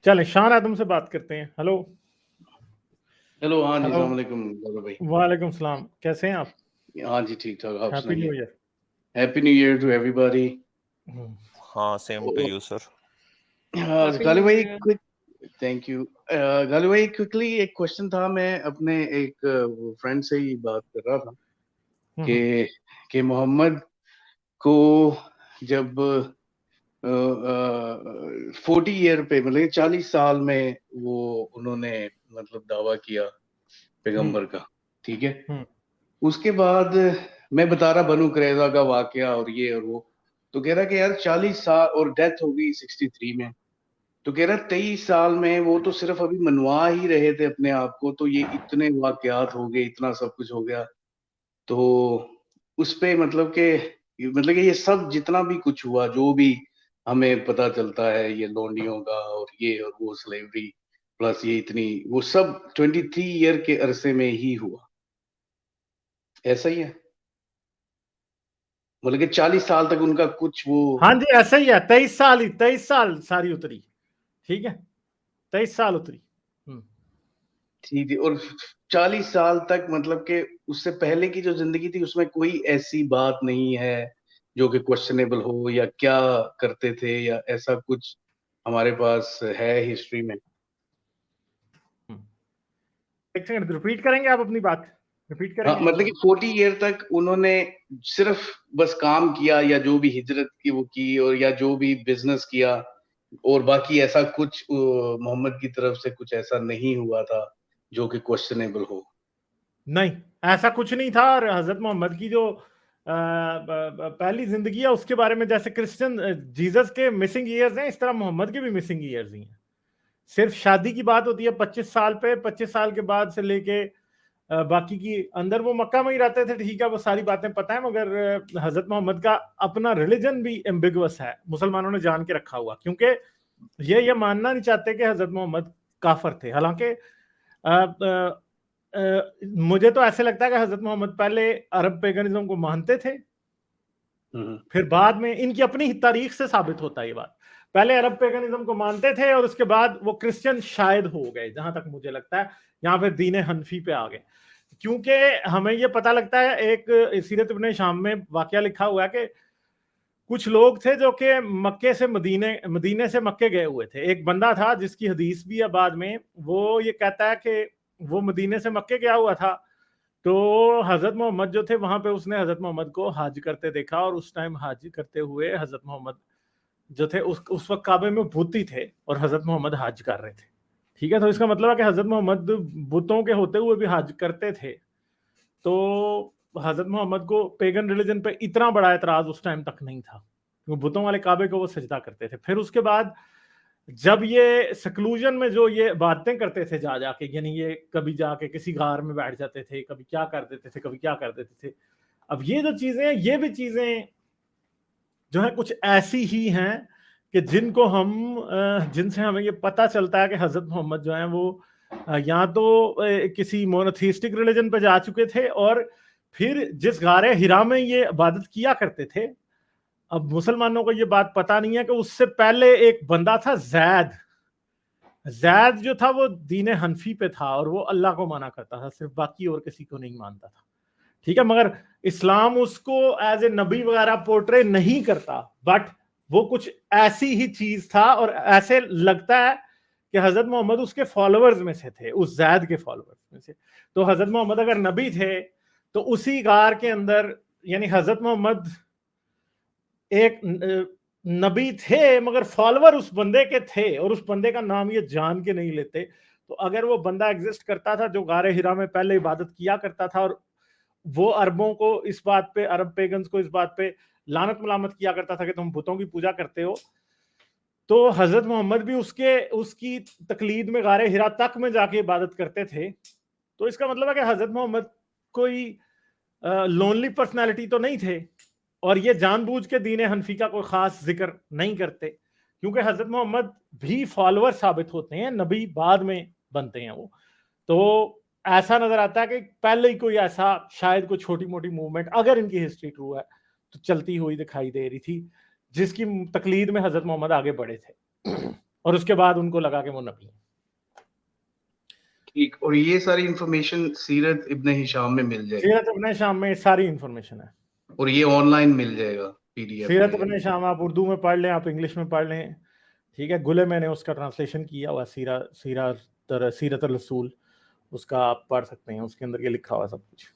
چلیں شان آدم سے بات کرتے ہیں. Hello hello. ہاں جی ہلو السلام علیکم دادا بھائی. وعلیکم السلام, کیسے ہیں آپ؟ ہاں جی ٹھیک ٹھاک. آپ ہیپی نیو سنائیے. Year. Happy new year to everybody. ہاں same to you sir. Ghalib بھائی تھینک یو. غالب بھائی کوئکلی ایک کوشچن تھا. میں اپنے ایک فرینڈ سے ہی بات کر رہا تھا کہ محمد کو جب 40 ایئر پہ مطلب 40 سال میں وہ انہوں نے مطلب دعویٰ کیا پیغمبر کا, ٹھیک ہے. اس کے بعد میں بتا رہا بنو قریظہ کا واقعہ اور یہ اور وہ, تو کہہ رہا کہ یار 40 سال اور ڈیتھ ہو گئی 63 میں, تو کہہ رہا 23 سال میں وہ تو صرف ابھی منوا ہی رہے تھے اپنے آپ کو, تو یہ اتنے واقعات ہو گئے, اتنا سب کچھ ہو گیا. تو اس پہ مطلب کہ یہ سب جتنا بھی کچھ ہوا, جو بھی ہمیں پتا چلتا ہے, یہ لونڈیوں کا اور یہ اور وہ سلیوری پلس یہ اتنی, وہ سب 23 ایئر کے عرصے میں ہی ہوا. ایسا ہی ہے مطلب کہ 40 سال تک ان کا کچھ وہ. ہاں جی ایسا ہی ہے. 23 سال ساری اتری, ٹھیک ہے, 23 سال اتری. ٹھیک ہے. اور 40 سال تک مطلب کہ اس سے پہلے کی جو زندگی تھی اس میں کوئی ایسی بات نہیں ہے جو کہ کوشچنیبل ہو, یا کیا کرتے تھے یا ایسا کچھ ہمارے پاس ہے ہسٹری میں. ایک سیکنڈ ریپیٹ کریں گے آپ اپنی بات, ریپیٹ کریں ہاں گے. مطلب کہ 40 ایئر تک انہوں نے صرف بس کام کیا, یا جو بھی ہجرت کی وہ کی, اور یا جو بھی بزنس کیا, اور باقی ایسا کچھ محمد کی طرف سے کچھ ایسا نہیں ہوا تھا جو کہ کوشچنیبل ہو. نہیں ایسا کچھ نہیں تھا. اور حضرت محمد کی جو پہلی زندگی ہے اس کے بارے میں, جیسے کرسچن جیزس کے مسنگ ایئرز ہیں, اس طرح محمد کے بھی مسنگ ایئرز ہی ہیں. صرف شادی کی بات ہوتی ہے 25 سال پہ, 25 سال کے بعد سے لے کے باقی کی اندر وہ مکہ میں ہی رہتے تھے, ٹھیک ہے, وہ ساری باتیں پتہ ہیں. مگر حضرت محمد کا اپنا ریلیجن بھی ایمبیگوس ہے, مسلمانوں نے جان کے رکھا ہوا, کیونکہ یہ ماننا نہیں چاہتے کہ حضرت محمد کافر تھے. حالانکہ مجھے تو ایسے لگتا ہے کہ حضرت محمد پہلے عرب پیگنزم کو مانتے تھے, پھر بعد میں ان کی اپنی تاریخ سے ثابت ہوتا ہے یہ بات. پہلے عرب پیگنزم کو مانتے تھے اور اس کے بعد وہ کرسچن شاید ہو گئے, جہاں تک مجھے لگتا ہے یہاں پہ دین حنفی پہ آ گئے. کیونکہ ہمیں یہ پتہ لگتا ہے, ایک سیرت ابن شام میں واقعہ لکھا ہوا ہے کہ کچھ لوگ تھے جو کہ مکے سے مدینے سے مکے گئے ہوئے تھے. ایک بندہ تھا جس کی حدیث بھی ہے بعد میں, وہ یہ کہتا ہے کہ وہ مدینے سے مکے گیا ہوا تھا, تو حضرت محمد جو تھے وہاں پہ اس نے حضرت محمد کو حج کرتے دیکھا, اور اس ٹائم حج کرتے ہوئے حضرت محمد جو تھے اس وقت کعبے میں بت ہی تھے اور حضرت محمد حج کر رہے تھے, ٹھیک ہے. تو اس کا مطلب ہے کہ حضرت محمد بتوں کے ہوتے ہوئے بھی حج کرتے تھے. تو حضرت محمد کو پیگن ریلیجن پہ اتنا بڑا اعتراض اس ٹائم تک نہیں تھا, کیونکہ بتوں والے کعبے کو وہ سجدہ کرتے تھے. پھر اس کے بعد جب یہ سیکلوژن میں جو یہ باتیں کرتے تھے جا کے, یعنی یہ کبھی جا کے کسی غار میں بیٹھ جاتے تھے, کبھی کیا کر دیتے تھے, کبھی کیا کر دیتے تھے. اب یہ جو چیزیں ہیں, یہ بھی چیزیں جو ہیں کچھ ایسی ہی ہیں کہ جن سے ہمیں یہ پتہ چلتا ہے کہ حضرت محمد جو ہیں وہ یا تو کسی مونوتھیسٹک ریلیجن پہ جا چکے تھے, اور پھر جس غار ہرا میں یہ عبادت کیا کرتے تھے, اب مسلمانوں کو یہ بات پتہ نہیں ہے کہ اس سے پہلے ایک بندہ تھا زید جو تھا وہ دین حنفی پہ تھا, اور وہ اللہ کو مانا کرتا تھا صرف, باقی اور کسی کو نہیں مانتا تھا, ٹھیک ہے. مگر اسلام اس کو ایز اے نبی وغیرہ پورٹرے نہیں کرتا, بٹ وہ کچھ ایسی ہی چیز تھا, اور ایسے لگتا ہے کہ حضرت محمد اس کے فالوورز میں سے تھے, اس زید کے فالوورز میں سے. تو حضرت محمد اگر نبی تھے تو اسی غار کے اندر, یعنی حضرت محمد ایک نبی تھے مگر فالوور اس بندے کے تھے, اور اس بندے کا نام یہ جان کے نہیں لیتے. تو اگر وہ بندہ ایگزسٹ کرتا تھا جو غار ہرا میں پہلے عبادت کیا کرتا تھا, اور وہ عربوں کو اس بات پہ, عرب پیگنز کو اس بات پہ لعنت ملامت کیا کرتا تھا کہ تم بتوں کی پوجا کرتے ہو, تو حضرت محمد بھی اس کی تقلید میں غار ہرا تک میں جا کے عبادت کرتے تھے. تو اس کا مطلب ہے کہ حضرت محمد کوئی لونلی پرسنالٹی تو نہیں تھے, اور یہ جان بوجھ کے دین حنفی کا کوئی خاص ذکر نہیں کرتے, کیونکہ حضرت محمد بھی فالوور ثابت ہوتے ہیں, نبی بعد میں بنتے ہیں وہ. تو ایسا نظر آتا ہے کہ پہلے ہی کوئی ایسا شاید کوئی چھوٹی موٹی موومنٹ, اگر ان کی ہسٹری ٹرو ہے تو چلتی ہوئی دکھائی دے رہی تھی, جس کی تقلید میں حضرت محمد آگے بڑھے تھے. اور اس کے بعد ان کو لگا کہ وہ نبی ہیں. ٹھیک. اور یہ ساری انفارمیشن سیرت ابن ہشام میں مل جائے گی؟ سیرت ابن ہشام میں ساری انفارمیشن ہے. اور یہ آن لائن مل جائے گا PDF؟ سیرت ابن ہشام آپ اردو میں پڑھ لیں, آپ انگلش میں پڑھ لیں, ٹھیک ہے. گلے میں نے اس کا ٹرانسلیشن کیا ہوا سیرت الرسول, اس کا آپ پڑھ سکتے ہیں, اس کے اندر یہ لکھا ہوا سب کچھ.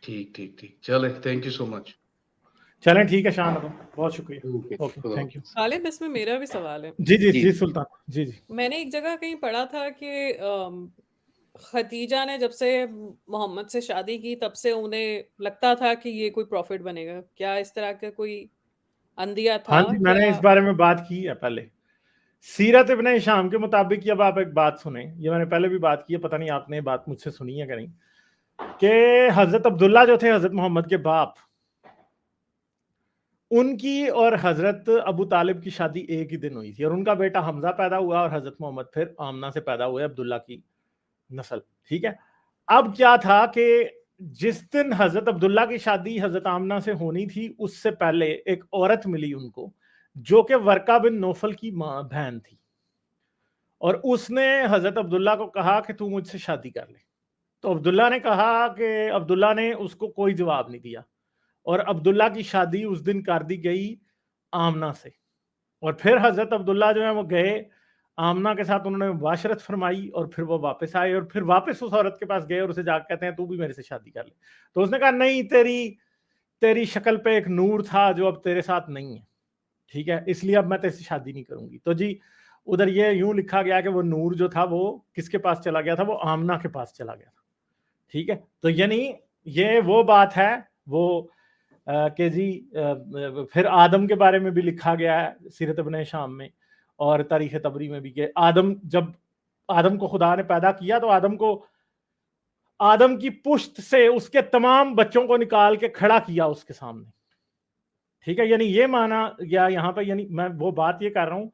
ٹھیک ٹھیک ٹھیک. چلے, تھینک یو سو مچ. چلیں ٹھیک ہے شان, بہت شکریہ. Okay thank you. غالب اس میں میرا بھی سوال ہے. جی جی جی سلطان جی جی. میں نے ایک جگہ کہیں پڑھا تھا کہ خدیجہ نے جب سے محمد سے شادی کی تب سے انہیں لگتا تھا کہ یہ کوئی پروفٹ بنے گا. کیا اس طرح کا کوئی اندیا تھا؟ ہاں جی, میں نے اس بارے میں بات کی ہے پہلے. سیرت ابن ہشام کے مطابق, یہ اب آپ ایک بات سنیں, یہ میں نے پہلے بھی بات کی ہے, پتہ نہیں آپ نے بات مجھ سے سنی ہے کہ نہیں, کہ حضرت عبداللہ جو تھے حضرت محمد کے باپ, ان کی اور حضرت ابو طالب کی شادی ایک ہی دن ہوئی تھی, اور ان کا بیٹا حمزہ پیدا ہوا اور حضرت محمد پھر آمنہ سے پیدا ہوئے, عبداللہ کی نسل. ٹھیک ہے. اب کیا تھا کہ جس دن حضرت عبداللہ کی شادی حضرت آمنہ سے ہونی تھی, اس سے پہلے ایک عورت ملی ان کو جو کہ ورقہ بن نوفل کی ماں بہن تھی, اور اس نے حضرت عبداللہ کو کہا کہ تو مجھ سے شادی کر لے. تو عبداللہ نے کہا کہ عبداللہ نے اس کو کوئی جواب نہیں دیا, اور عبداللہ کی شادی اس دن کر دی گئی آمنہ سے. اور پھر حضرت عبداللہ جو ہے وہ گئے آمنہ کے ساتھ, انہوں نے مباشرت فرمائی, اور پھر وہ واپس آئے, اور پھر واپس اس عورت کے پاس گئے اور اسے جا کے کہتے ہیں تو بھی میرے سے شادی کر لے. تو اس نے کہا نہیں, تیری شکل پہ ایک نور تھا جو اب تیرے ساتھ نہیں ہے, ٹھیک ہے, اس لیے اب میں تیرے سے شادی نہیں کروں گی. تو جی ادھر یہ یوں لکھا گیا کہ وہ نور جو تھا وہ کس کے پاس چلا گیا تھا, وہ آمنہ کے پاس چلا گیا تھا. ٹھیک ہے. تو یعنی یہ وہ بات ہے وہ کہ جی پھر آدم کے بارے میں بھی لکھا گیا ہے سیرت ابن ہشام میں اور تاریخ طبری میں بھی, کہ جب آدم کو خدا نے پیدا کیا تو آدم کی پشت سے اس کے تمام بچوں کو نکال کے کھڑا کیا اس کے سامنے. ٹھیک ہے. یعنی یہ مانا گیا یہاں پہ, یعنی میں وہ بات یہ کر رہا ہوں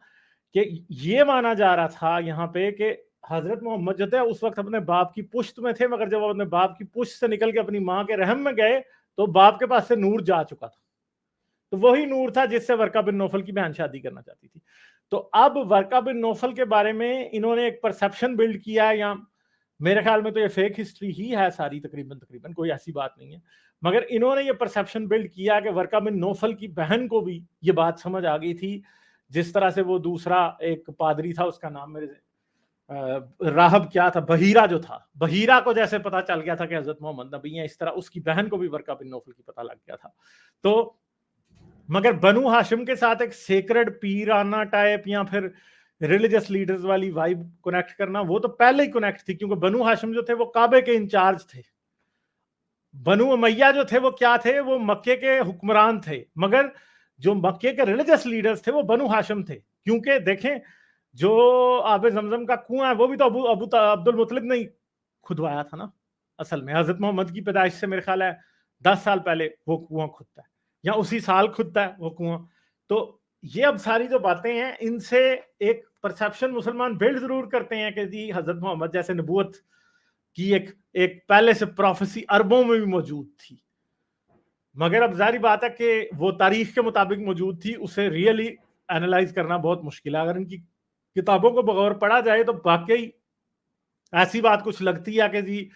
کہ یہ مانا جا رہا تھا یہاں پہ کہ حضرت محمد جو تھے اس وقت اپنے باپ کی پشت میں تھے, مگر جب وہ اپنے باپ کی پشت سے نکل کے اپنی ماں کے رحم میں گئے تو باپ کے پاس سے نور جا چکا تھا. تو وہی نور تھا جس سے ورقہ بن نوفل کی بہن شادی کرنا چاہتی تھی. تو اب ورقہ بن نوفل کے بارے میں انہوں نے ایک پرسیپشن بلڈ کیا ہے, یا میرے خیال میں تو یہ فیک ہسٹری ہی ہے ساری, تقریباً کوئی ایسی بات نہیں ہے, مگر انہوں نے یہ پرسیپشن بلڈ کیا کہ ورقہ بن نوفل کی بہن کو بھی یہ بات سمجھ آ گئی تھی, جس طرح سے وہ دوسرا ایک پادری تھا, اس کا نام میرے راہب کیا تھا, بحیرہ جو تھا, بحیرہ کو جیسے پتا چل گیا تھا کہ حضرت محمد نبی ہیں, اس طرح اس کی بہن کو بھی ورقہ بن نوفل کی پتہ لگ گیا تھا. تو مگر بنو ہاشم کے ساتھ ایک سیکرڈ پیرانہ ٹائپ یا پھر ریلیجس لیڈرز والی وائب کنیکٹ کرنا, وہ تو پہلے ہی کنیکٹ تھی, کیونکہ بنو ہاشم جو تھے وہ کعبے کے انچارج تھے. بنو امیہ جو تھے وہ کیا تھے, وہ مکے کے حکمران تھے, مگر جو مکے کے ریلیجس لیڈرز تھے وہ بنو ہاشم تھے. کیونکہ دیکھیں جو آب زمزم کا کنواں ہے وہ بھی تو عبد المطلب نے کھدوایا تھا نا. اصل میں حضرت محمد کی پیدائش سے میرے خیال ہے 10 سال پہلے وہ کنواں کھدتا ہے, یا اسی سال کھدتا ہے وہ کنواں. تو یہ اب ساری جو باتیں ہیں ان سے ایک پرسیپشن مسلمان بلڈ ضرور کرتے ہیں کہ جی حضرت محمد جیسے نبوت کی ایک پہلے سے پروفیسی عربوں میں بھی موجود تھی, مگر اب ظاہری بات ہے کہ وہ تاریخ کے مطابق موجود تھی, اسے ریئلی اینالائز کرنا بہت مشکل ہے. اگر ان کی کتابوں کو بغور پڑھا جائے تو واقعی ایسی بات کچھ لگتی ہے کہ جی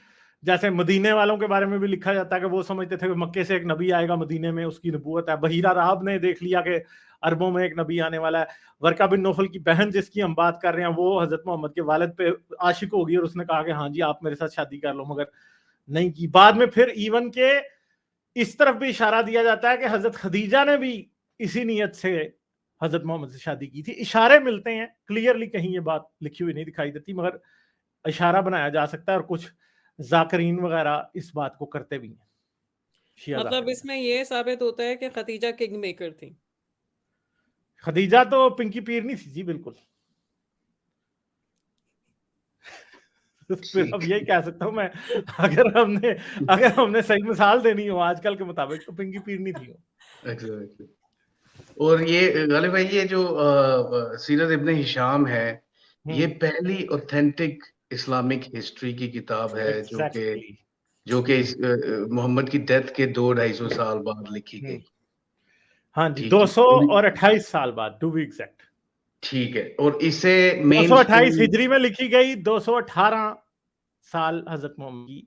جیسے مدینے والوں کے بارے میں بھی لکھا جاتا ہے کہ وہ سمجھتے تھے کہ مکے سے ایک نبی آئے گا, مدینے میں اس کی نبوت ہے. بحیرہ راہب نے دیکھ لیا کہ عربوں میں ایک نبی آنے والا ہے. ورقہ بن نوفل کی بہن جس کی ہم بات کر رہے ہیں وہ حضرت محمد کے والد پہ عاشق ہو گئی اور اس نے کہا کہ ہاں جی آپ میرے ساتھ شادی کر لو, مگر نہیں کی. بعد میں پھر ایون کہ اس طرف بھی اشارہ دیا جاتا ہے کہ حضرت خدیجہ نے بھی اسی نیت سے حضرت محمد سے شادی کی تھی. اشارے ملتے ہیں, کلیئرلی کہیں یہ بات لکھی ہوئی نہیں دکھائی دیتی, مگر اشارہ بنایا جا سکتا ہے, اور کچھ ذاکرین وغیرہ اس بات کو کرتے بھی ہیں. مطلب اس میں یہ ثابت ہوتا ہے کہ خدیجہ کنگ میکر تھی. خدیجہ تو پنکی پیر نہیں تھی جی, بالکل. پھر اب یہی کہہ سکتا ہوں میں, اگر ہم نے صحیح مثال دینی ہو آج کل کے مطابق تو پنکی پیر نہیں تھی. اور یہ غالب بھائی یہ جو سیرت ابن ہشام ہے یہ پہلی اوتھینٹک اسلامک ہسٹری کی کتاب ہے جو کہ محمد کی ڈیتھ کے 200-250 سال بعد لکھی گئی. ہاں جی, 228 سال بعد ٹو بی ایگزیکٹ. ٹھیک ہے. اور اسے 228 ہجری میں لکھی گئی, 218 سال حضرت محمد کی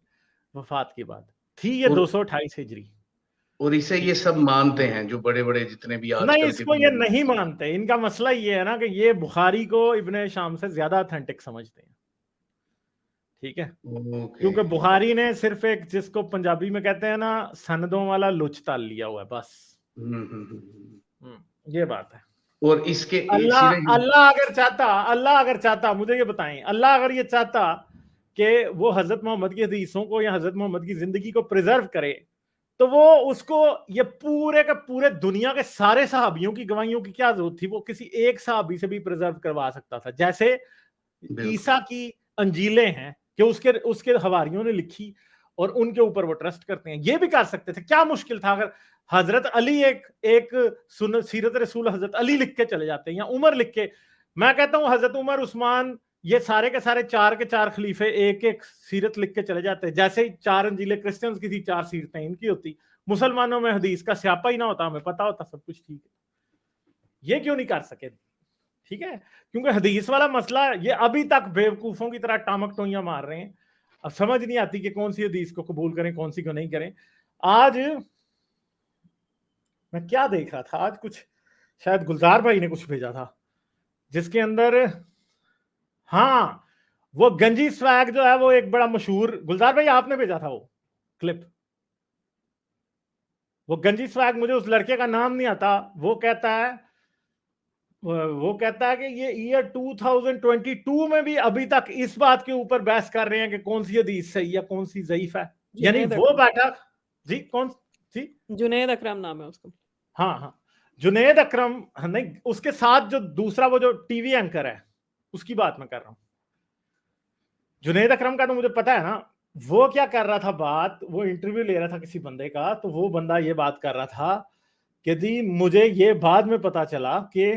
وفات کے بعد تھی یہ 228 ہجری. اور اسے یہ سب مانتے ہیں جو بڑے بڑے جتنے بھی آج نہیں, کل اس کے کو یہ نہیں مانتے. ان کا مسئلہ یہ ہے نا کہ یہ بخاری کو ابن شام سے زیادہ اتھینٹک سمجھتے ہیں. ٹھیک ہے, کیونکہ بخاری نے صرف ایک, جس کو پنجابی میں کہتے ہیں نا, سندوں والا لچ تال لیا ہوا ہے بس. یہ بات ہے. اور اس کے اللہ اگر چاہتا مجھے یہ بتائیں, اللہ اگر یہ چاہتا کہ وہ حضرت محمد کی حدیثوں کو یا حضرت محمد کی زندگی کو پریزرو کرے, تو وہ اس کو یہ پورے کے پورے دنیا کے سارے صحابیوں کی گواہیوں کی کیا ضرورت تھی؟ وہ کسی ایک صحابی سے بھی پریزرو کروا سکتا تھا. جیسے عیسیٰ کی انجیلیں ہیں کہ اس کے حواریوں نے لکھی اور ان کے اوپر وہ ٹرسٹ کرتے ہیں, یہ بھی کر سکتے تھے. کیا مشکل تھا اگر حضرت علی ایک سیرت رسول حضرت علی لکھ کے چلے جاتے ہیں, یا عمر لکھ کے. میں کہتا ہوں حضرت عمر, عثمان, یہ سارے کے سارے 4 کے 4 خلیفے ایک سیرت لکھ کے چلے جاتے. جیسے 4 انجیلیں کرسچنز کی تھی, 4 سیرتیں ان کی ہوتی. مسلمانوں میں حدیث کا سیاپا ہی نہ ہوتا, ہمیں پتا ہوتا سب کچھ. ٹھیک ہے, یہ کیوں نہیں کر سکے؟ ٹھیک ہے, کیونکہ حدیث والا مسئلہ یہ ابھی تک بیوقوفوں کی طرح ٹامک ٹوئیاں مار رہے ہیں. اب سمجھ نہیں آتی کہ کون سی حدیث کو قبول کریں, کون سی کو نہیں کریں. آج میں کیا دیکھ رہا تھا, آج کچھ شاید گلزار بھائی نے کچھ بھیجا تھا جس کے اندر, ہاں, وہ گنجی سویگ جو ہے وہ ایک بڑا مشہور, گلزار بھائی آپ نے بھیجا تھا وہ کلپ. وہ گنجی سویگ, مجھے اس لڑکے کا نام نہیں آتا, وہ کہتا ہے کہ یہ ایئر 2022 میں بھی ابھی تک اس بات کے اوپر بحث کر رہے ہیں کہ کون سی حدیث صحیح ہے کون سی ضعیف ہے. یعنی وہ بیٹا جی کون سی, جنید اکرم نام ہے اس کا. ہاں, جنید اکرم نہیں, اس کے ساتھ جو دوسرا وہ جو ٹی وی اینکر ہے اس کی بات میں کر رہا ہوں. جنید اکرم کا تو مجھے پتا ہے نا, وہ کیا کر رہا تھا بات, وہ انٹرویو لے رہا تھا کسی بندے کا, تو وہ بندہ یہ بات کر رہا تھا کہ جی مجھے یہ بعد میں پتا چلا کہ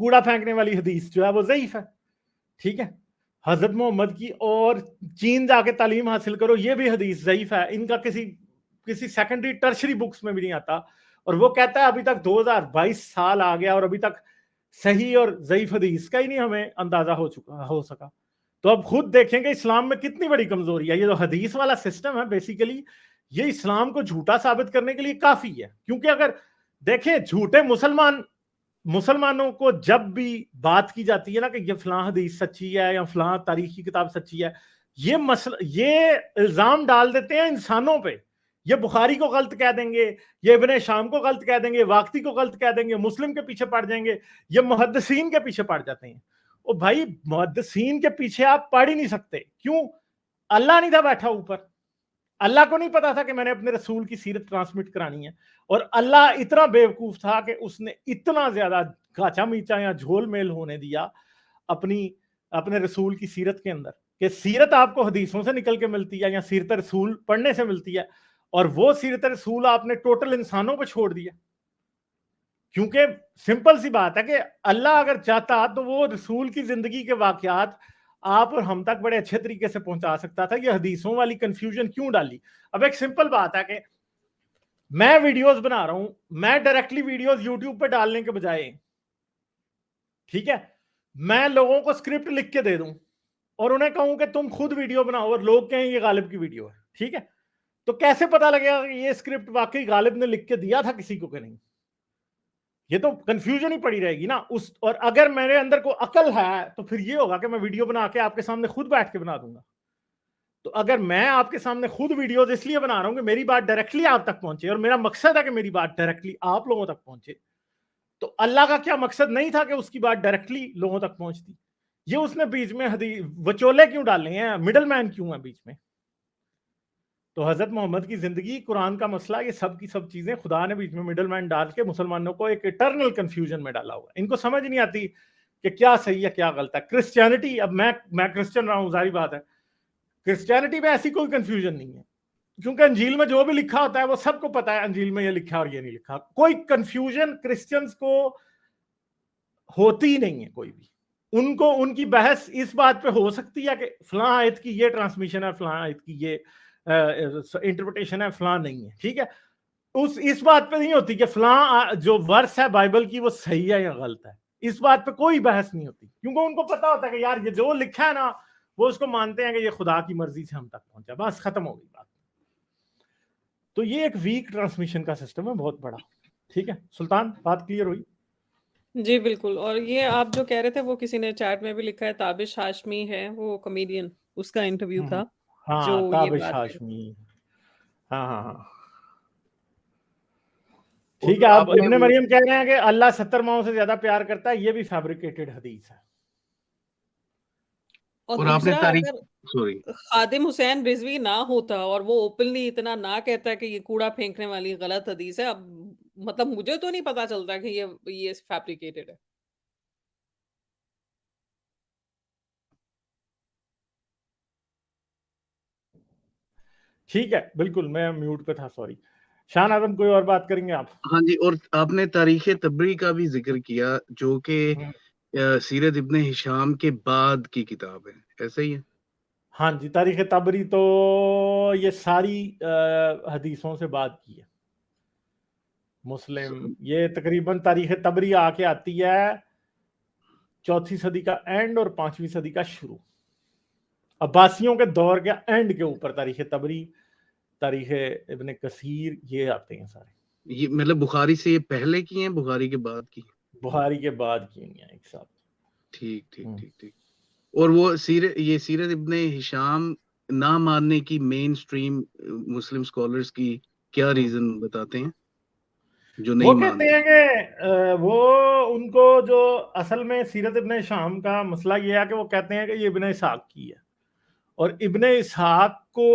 کوڑا پھینکنے والی حدیث جو ہے وہ ضعیف ہے. ٹھیک ہے, حضرت محمد کی اور چین جا کے تعلیم حاصل کرو, یہ بھی حدیث ضعیف ہے. ان کا کسی سیکنڈری ٹرشری بکس میں بھی نہیں آتا. اور وہ کہتا ہے ابھی تک 2022 سال آ گیا اور ابھی تک صحیح اور ضعیف حدیث کا ہی نہیں ہمیں اندازہ ہو سکا. تو اب خود دیکھیں کہ اسلام میں کتنی بڑی کمزوری ہے. یہ جو حدیث والا سسٹم ہے بیسیکلی یہ اسلام کو جھوٹا ثابت کرنے کے لیے کافی ہے. کیونکہ اگر دیکھیں جھوٹے مسلمانوں کو جب بھی بات کی جاتی ہے نا کہ یہ فلاں حدیث سچی ہے یا فلاں تاریخی کتاب سچی ہے, یہ الزام ڈال دیتے ہیں انسانوں پہ. یہ بخاری کو غلط کہہ دیں گے, یہ ابن شام کو غلط کہہ دیں گے, واقتی کو غلط کہہ دیں گے, مسلم کے پیچھے پڑ جائیں گے, یہ محدثین کے پیچھے پڑ جاتے ہیں. او بھائی محدثین کے پیچھے آپ پڑ ہی نہیں سکتے. کیوں؟ اللہ نہیں تھا بیٹھا اوپر, اللہ کو نہیں پتا تھا کہ میں نے اپنے رسول کی سیرت ٹرانسمٹ کرانی ہے. اور اللہ اتنا بیوقوف تھا کہ اس نے اتنا زیادہ کاچا میچا یا جھول میل ہونے دیا اپنے رسول کی سیرت کے اندر کہ سیرت آپ کو حدیثوں سے نکل کے ملتی ہے یا سیرت رسول پڑھنے سے ملتی ہے, اور وہ سیرت رسول آپ نے ٹوٹل انسانوں پہ چھوڑ دیا. کیونکہ سمپل سی بات ہے کہ اللہ اگر چاہتا تو وہ رسول کی زندگی کے واقعات آپ اور ہم تک بڑے اچھے طریقے سے پہنچا سکتا تھا. یہ حدیثوں والی کنفیوژن کیوں ڈالی؟ اب ایک سمپل بات ہے کہ میں ویڈیوز بنا رہا ہوں, میں ڈائریکٹلی ویڈیوز یوٹیوب پہ ڈالنے کے بجائے, ٹھیک ہے, میں لوگوں کو اسکرپٹ لکھ کے دے دوں اور انہیں کہوں کہ تم خود ویڈیو بناؤ اور لوگ کہیں یہ غالب کی ویڈیو ہے. ٹھیک ہے, تو کیسے پتا لگے گا کہ یہ اسکرپٹ واقعی غالب نے لکھ کے دیا تھا کسی کو کہ نہیں؟ یہ تو کنفیوژن ہی پڑی رہے گی نا. اور اگر میرے اندر کوئی عقل ہے تو پھر یہ ہوگا کہ میں ویڈیو بنا کے آپ کے سامنے خود بیٹھ کے بنا دوں گا. تو اگر میں آپ کے سامنے خود ویڈیوز اس لیے بنا رہا ہوں کہ میری بات ڈائریکٹلی آپ تک پہنچے, اور میرا مقصد ہے کہ میری بات ڈائریکٹلی آپ لوگوں تک پہنچے, تو اللہ کا کیا مقصد نہیں تھا کہ اس کی بات ڈائریکٹلی لوگوں تک پہنچتی؟ یہ اس نے بیچ میں وچولے کیوں ڈالے ہیں, مڈل مین کیوں ہیں بیچ میں؟ تو حضرت محمد کی زندگی, قرآن کا مسئلہ, یہ سب کی سب چیزیں خدا نے بیچ میں مڈل مین ڈال کے مسلمانوں کو ایک اٹرنل کنفیوژن میں ڈالا ہوا ہے. ان کو سمجھ نہیں آتی کہ کیا صحیح ہے کیا غلط ہے. کرسچینٹی, اب میں کرسچن رہا ہوں, ظاہری بات ہے, کرسچینٹی میں ایسی کوئی کنفیوژن نہیں ہے, کیونکہ انجیل میں جو بھی لکھا ہوتا ہے وہ سب کو پتا ہے انجیل میں یہ لکھا اور یہ نہیں لکھا. کوئی کنفیوژن کرسچنز کو ہوتی ہی نہیں ہے کوئی بھی. ان کی بحث اس بات پہ ہو سکتی ہے کہ فلاں آیت کی یہ ٹرانسمیشن ہے, فلاں آیت کی یہ انٹرپریٹیشن ہے, فلاں نہیں ہے. ٹھیک ہے, اس بات پہ نہیں ہوتی کہ فلاں جو ورس ہے بائبل کی وہ صحیح ہے یا غلط ہے، اس بات پہ کوئی بحث نہیں ہوتی، کیونکہ ان کو پتا ہوتا ہے کہ یار یہ جو لکھا ہے نا وہ اس کو مانتے ہیں کہ یہ خدا کی مرضی سے ہم تک پہنچا، بس ختم ہو گئی بات۔ تو یہ ایک ویک ٹرانسمیشن کا سسٹم ہے بہت بڑا۔ ٹھیک ہے سلطان، بات کلیئر ہوئی؟ جی بالکل۔ اور یہ آپ جو کہہ رہے تھے وہ کسی نے چیٹ میں بھی لکھا ہے، تابش ہاشمی ہے وہ کمیڈین، اس کا انٹرویو تھا جو ہاں یہ تابش بات کر ہاشمی، ہاں ہاں ہاں اور ٹھیک ہے۔ اب آپ نے ابن مریم کہہ رہے ہیں کہ اللہ 70 ماؤں سے زیادہ پیار کرتا ہے، یہ بھی فیبریکیٹڈ حدیث ہے۔ اور آپ نے دوسرا تاریخ اگر خادم حسین رضوی نہ ہوتا اور وہ اوپنلی اتنا نہ کہتا کہ یہ کوڑا پھینکنے والی غلط حدیث ہے، اب مطلب مجھے تو نہیں پتا چلتا کہ یہ فیبریکیٹڈ ہے۔ ٹھیک ہے بالکل، میں میوٹ پہ تھا، سوری۔ شان اعظم کوئی اور بات کریں گے آپ؟ ہاں جی، اور آپ نے تاریخ تبری کا بھی ذکر کیا جو کہ سیرت ابن ہشام کے بعد کی کتاب ہے، ایسا ہی ہے؟ ہاں جی، تاریخ تبری تو یہ ساری حدیثوں سے بات کی ہے مسلم، یہ تقریباً تاریخ تبری آ کے آتی ہے 4 صدی کا اینڈ اور 5ویں صدی کا شروع، عباسیوں کے دور کے اینڈ کے اوپر تاریخ تبری، تاریخ ابن کثیر یہ آتے ہیں سارے۔ یہ مطلب بخاری سے یہ پہلے کی ہیں، بخاری کے بعد کی؟ بخاری کے بعد کی ہیں ایک ساتھ۔ ٹھیک ٹھیک ٹھیک ٹھیک۔ اور وہ سیرت ابن ہشام نہ ماننے کی مین سٹریم مسلم سکولرز کی کیا ریزن بتاتے ہیں جو نہیں وہ کہتے ہیں کہ وہ ان کو جو اصل میں سیرت ابن ہشام کا مسئلہ یہ ہے کہ وہ کہتے ہیں کہ یہ ابن اسحاق کی ہے، اور ابن اسحاق کو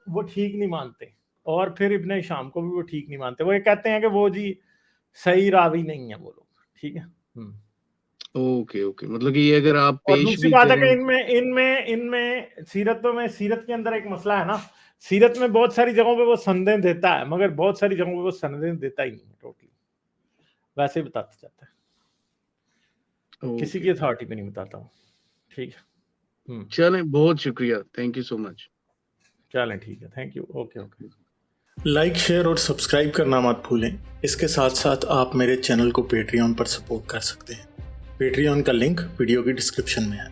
وہ ٹھیک نہیں مانتے، اور پھر ابن ہشام کو بھی وہ ٹھیک نہیں مانتے۔ وہ یہ کہتے ہیں کہ وہ جی صحیح راوی نہیں ہے وہ لوگ۔ ٹھیک ہے، اوکے اوکے، مطلب کہ یہ اگر آپ اور پیش دوسری بھی بات ہے کریں کہ ان میں سیرتوں میں، سیرت کے اندر ایک مسئلہ ہے نا، سیرت میں بہت ساری جگہوں پہ وہ سندیں دیتا ہے مگر بہت ساری جگہوں پہ وہ سندیں دیتا ہی نہیں ہے، ٹوٹلی ویسے ہی بتاتا جاتا ہے، کسی کی اتھارٹی پہ نہیں بتاتا ہوں۔ ٹھیک ہے، چلیں، بہت شکریہ، تھینک یو سو مچ۔ چلیں ٹھیک ہے، thank you, okay okay. Like, share اور سبسکرائب کرنا مت بھولیں۔ اس کے ساتھ ساتھ آپ میرے چینل کو پیٹریون پر سپورٹ کر سکتے ہیں۔ پیٹریون کا لنک ویڈیو کی ڈسکرپشن میں ہے۔